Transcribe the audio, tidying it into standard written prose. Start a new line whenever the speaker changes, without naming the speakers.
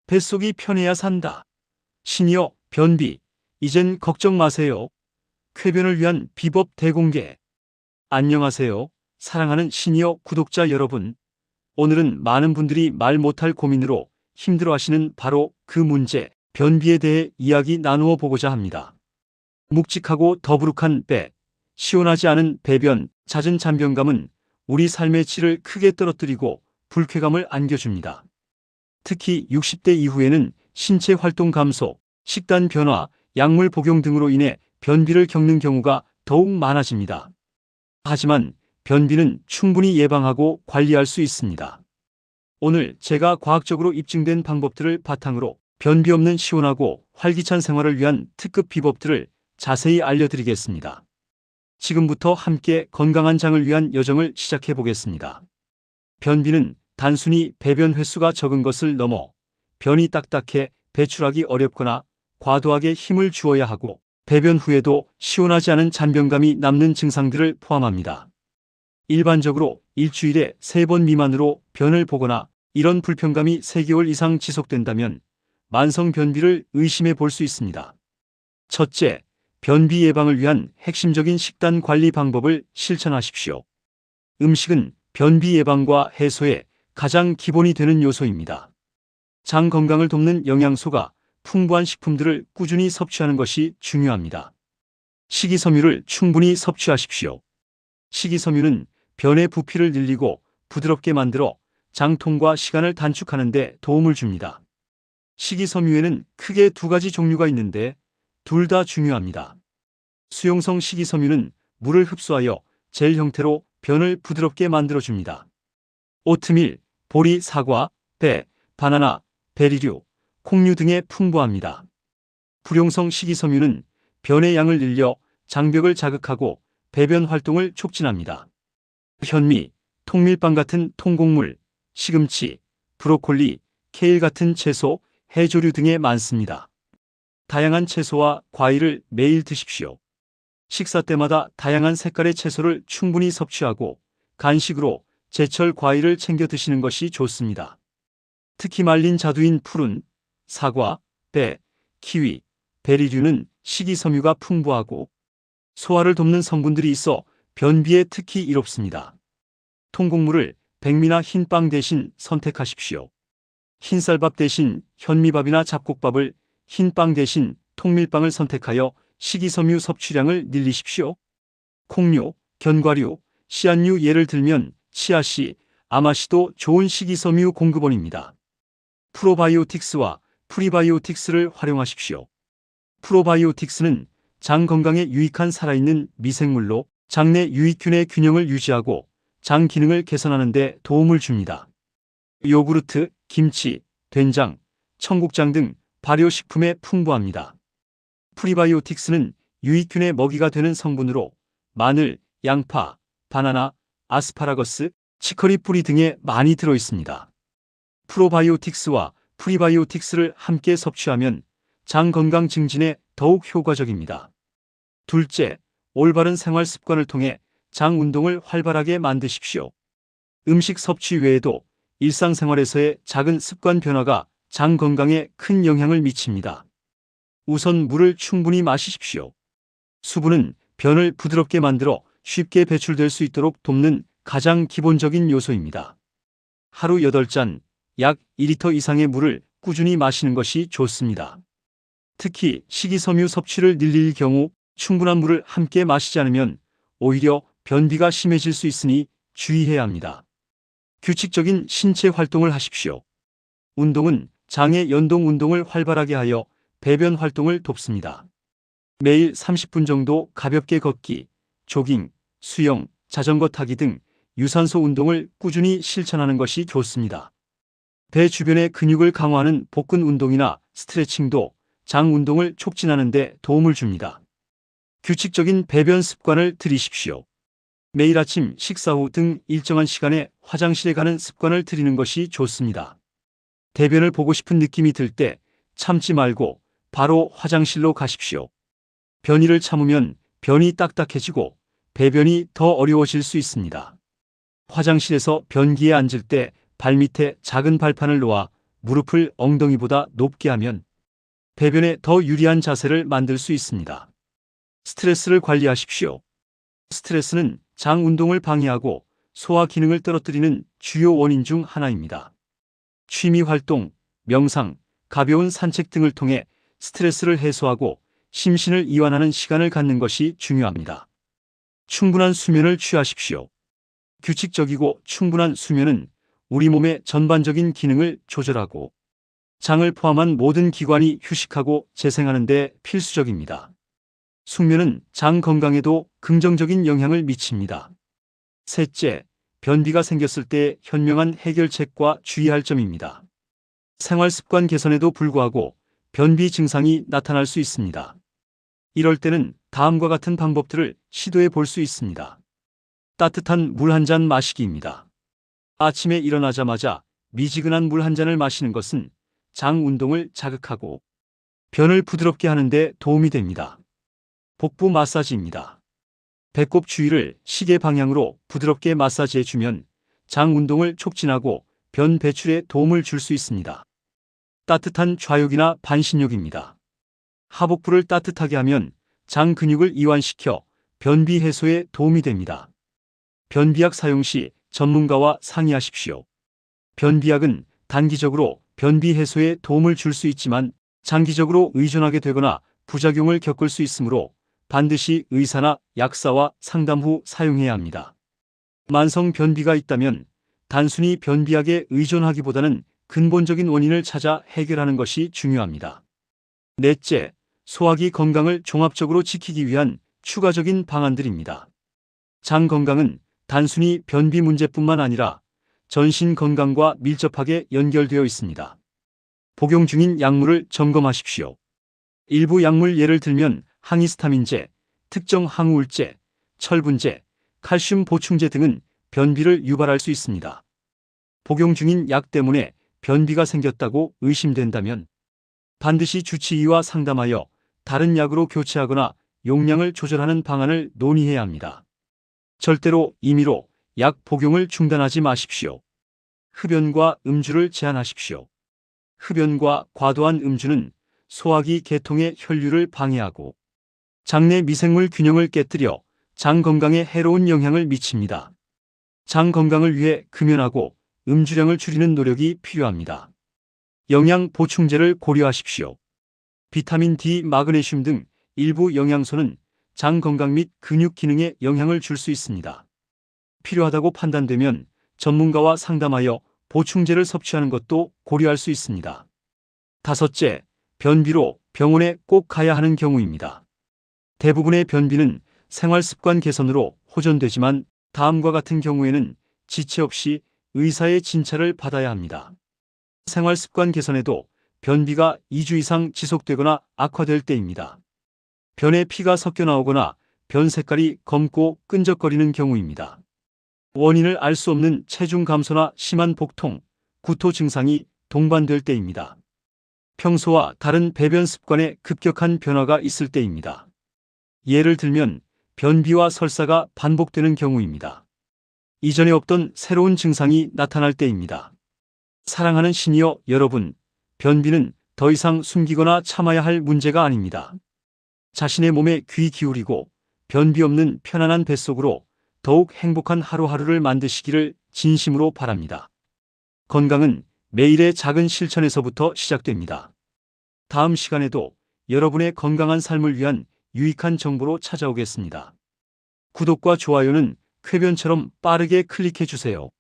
뱃속이 편해야 산다. 신이여, 변비, 이젠 걱정 마세요. 쾌변을 위한 비법 대공개. 안녕하세요. 사랑하는 신이여 구독자 여러분. 오늘은 많은 분들이 말 못할 고민으로 힘들어하시는 바로 그 문제, 변비에 대해 이야기 나누어 보고자 합니다. 묵직하고 더부룩한 배, 시원하지 않은 배변, 잦은 잔변감은 우리 삶의 질을 크게 떨어뜨리고 불쾌감을 안겨줍니다. 특히 60대 이후에는 신체 활동 감소, 식단 변화, 약물 복용 등으로 인해 변비를 겪는 경우가 더욱 많아집니다. 하지만 변비는 충분히 예방하고 관리할 수 있습니다. 오늘 제가 과학적으로 입증된 방법들을 바탕으로 변비 없는 시원하고 활기찬 생활을 위한 특급 비법들을 자세히 알려드리겠습니다. 지금부터 함께 건강한 장을 위한 여정을 시작해 보겠습니다. 변비는 단순히 배변 횟수가 적은 것을 넘어 변이 딱딱해 배출하기 어렵거나 과도하게 힘을 주어야 하고 배변 후에도 시원하지 않은 잔변감이 남는 증상들을 포함합니다. 일반적으로 일주일에 3번 미만으로 변을 보거나 이런 불편감이 3개월 이상 지속된다면 만성 변비를 의심해 볼 수 있습니다. 첫째, 변비 예방을 위한 핵심적인 식단 관리 방법을 실천하십시오. 음식은 변비 예방과 해소에 가장 기본이 되는 요소입니다. 장 건강을 돕는 영양소가 풍부한 식품들을 꾸준히 섭취하는 것이 중요합니다. 식이섬유를 충분히 섭취하십시오. 식이섬유는 변의 부피를 늘리고 부드럽게 만들어 장통과 시간을 단축하는 데 도움을 줍니다. 식이섬유에는 크게 2가지 종류가 있는데 둘 다 중요합니다. 수용성 식이섬유는 물을 흡수하여 젤 형태로 변을 부드럽게 만들어줍니다. 오트밀, 보리, 사과, 배, 바나나, 베리류, 콩류 등에 풍부합니다. 불용성 식이섬유는 변의 양을 늘려 장벽을 자극하고 배변 활동을 촉진합니다. 현미, 통밀빵 같은 통곡물, 시금치, 브로콜리, 케일 같은 채소, 해조류 등에 많습니다. 다양한 채소와 과일을 매일 드십시오. 식사 때마다 다양한 색깔의 채소를 충분히 섭취하고 간식으로 제철 과일을 챙겨 드시는 것이 좋습니다. 특히 말린 자두인 푸른, 사과, 배, 키위, 베리류는 식이섬유가 풍부하고 소화를 돕는 성분들이 있어 변비에 특히 이롭습니다. 통곡물을 백미나 흰빵 대신 선택하십시오. 흰쌀밥 대신 현미밥이나 잡곡밥을, 흰빵 대신 통밀빵을 선택하여 식이섬유 섭취량을 늘리십시오. 콩류, 견과류, 씨앗류 예를 들면 치아씨, 아마씨도 좋은 식이섬유 공급원입니다. 프로바이오틱스와 프리바이오틱스를 활용하십시오. 프로바이오틱스는 장 건강에 유익한 살아있는 미생물로 장내 유익균의 균형을 유지하고 장 기능을 개선하는 데 도움을 줍니다. 요구르트, 김치, 된장, 청국장 등 발효식품에 풍부합니다. 프리바이오틱스는 유익균의 먹이가 되는 성분으로 마늘, 양파, 바나나, 아스파라거스, 치커리 뿌리 등에 많이 들어있습니다. 프로바이오틱스와 프리바이오틱스를 함께 섭취하면 장 건강 증진에 더욱 효과적입니다. 둘째, 올바른 생활 습관을 통해 장 운동을 활발하게 만드십시오. 음식 섭취 외에도 일상생활에서의 작은 습관 변화가 장 건강에 큰 영향을 미칩니다. 우선 물을 충분히 마시십시오. 수분은 변을 부드럽게 만들어 쉽게 배출될 수 있도록 돕는 가장 기본적인 요소입니다. 하루 8잔, 약 2리터 이상의 물을 꾸준히 마시는 것이 좋습니다. 특히 식이섬유 섭취를 늘릴 경우 충분한 물을 함께 마시지 않으면 오히려 변비가 심해질 수 있으니 주의해야 합니다. 규칙적인 신체 활동을 하십시오. 운동은 장의 연동 운동을 활발하게 하여 배변 활동을 돕습니다. 매일 30분 정도 가볍게 걷기, 조깅, 수영, 자전거 타기 등 유산소 운동을 꾸준히 실천하는 것이 좋습니다. 배 주변의 근육을 강화하는 복근 운동이나 스트레칭도 장 운동을 촉진하는 데 도움을 줍니다. 규칙적인 배변 습관을 들이십시오. 매일 아침, 식사 후 등 일정한 시간에 화장실에 가는 습관을 들이는 것이 좋습니다. 대변을 보고 싶은 느낌이 들 때 참지 말고 바로 화장실로 가십시오. 변이를 참으면 변이 딱딱해지고 배변이 더 어려워질 수 있습니다. 화장실에서 변기에 앉을 때 발밑에 작은 발판을 놓아 무릎을 엉덩이보다 높게 하면 배변에 더 유리한 자세를 만들 수 있습니다. 스트레스를 관리하십시오. 스트레스는 장 운동을 방해하고 소화 기능을 떨어뜨리는 주요 원인 중 하나입니다. 취미 활동, 명상, 가벼운 산책 등을 통해 스트레스를 해소하고 심신을 이완하는 시간을 갖는 것이 중요합니다. 충분한 수면을 취하십시오. 규칙적이고 충분한 수면은 우리 몸의 전반적인 기능을 조절하고 장을 포함한 모든 기관이 휴식하고 재생하는 데 필수적입니다. 숙면은 장 건강에도 긍정적인 영향을 미칩니다. 셋째, 변비가 생겼을 때 현명한 해결책과 주의할 점입니다. 생활 습관 개선에도 불구하고 변비 증상이 나타날 수 있습니다. 이럴 때는 다음과 같은 방법들을 시도해 볼 수 있습니다. 따뜻한 물 한 잔 마시기입니다. 아침에 일어나자마자 미지근한 물 한 잔을 마시는 것은 장 운동을 자극하고 변을 부드럽게 하는 데 도움이 됩니다. 복부 마사지입니다. 배꼽 주위를 시계 방향으로 부드럽게 마사지해 주면 장 운동을 촉진하고 변 배출에 도움을 줄 수 있습니다. 따뜻한 좌욕이나 반신욕입니다. 하복부를 따뜻하게 하면 장 근육을 이완시켜 변비 해소에 도움이 됩니다. 변비약 사용 시 전문가와 상의하십시오. 변비약은 단기적으로 변비 해소에 도움을 줄 수 있지만 장기적으로 의존하게 되거나 부작용을 겪을 수 있으므로 반드시 의사나 약사와 상담 후 사용해야 합니다. 만성 변비가 있다면 단순히 변비약에 의존하기보다는 근본적인 원인을 찾아 해결하는 것이 중요합니다. 넷째, 소화기 건강을 종합적으로 지키기 위한 추가적인 방안들입니다. 장 건강은 단순히 변비 문제뿐만 아니라 전신 건강과 밀접하게 연결되어 있습니다. 복용 중인 약물을 점검하십시오. 일부 약물 예를 들면 항히스타민제, 특정 항우울제, 철분제, 칼슘 보충제 등은 변비를 유발할 수 있습니다. 복용 중인 약 때문에 변비가 생겼다고 의심된다면 반드시 주치의와 상담하여 다른 약으로 교체하거나 용량을 조절하는 방안을 논의해야 합니다. 절대로 임의로 약 복용을 중단하지 마십시오. 흡연과 음주를 제한하십시오. 흡연과 과도한 음주는 소화기 계통의 혈류를 방해하고 장내 미생물 균형을 깨뜨려 장 건강에 해로운 영향을 미칩니다. 장 건강을 위해 금연하고 음주량을 줄이는 노력이 필요합니다. 영양 보충제를 고려하십시오. 비타민 D, 마그네슘 등 일부 영양소는 장 건강 및 근육 기능에 영향을 줄 수 있습니다. 필요하다고 판단되면 전문가와 상담하여 보충제를 섭취하는 것도 고려할 수 있습니다. 다섯째, 변비로 병원에 꼭 가야 하는 경우입니다. 대부분의 변비는 생활 습관 개선으로 호전되지만 다음과 같은 경우에는 지체 없이 의사의 진찰을 받아야 합니다. 생활 습관 개선에도 변비가 2주 이상 지속되거나 악화될 때입니다. 변에 피가 섞여 나오거나 변 색깔이 검고 끈적거리는 경우입니다. 원인을 알 수 없는 체중 감소나 심한 복통, 구토 증상이 동반될 때입니다. 평소와 다른 배변 습관에 급격한 변화가 있을 때입니다. 예를 들면 변비와 설사가 반복되는 경우입니다. 이전에 없던 새로운 증상이 나타날 때입니다. 사랑하는 시니어 여러분, 변비는 더 이상 숨기거나 참아야 할 문제가 아닙니다. 자신의 몸에 귀 기울이고 변비 없는 편안한 뱃속으로 더욱 행복한 하루하루를 만드시기를 진심으로 바랍니다. 건강은 매일의 작은 실천에서부터 시작됩니다. 다음 시간에도 여러분의 건강한 삶을 위한 유익한 정보로 찾아오겠습니다. 구독과 좋아요는 쾌변처럼 빠르게 클릭해 주세요.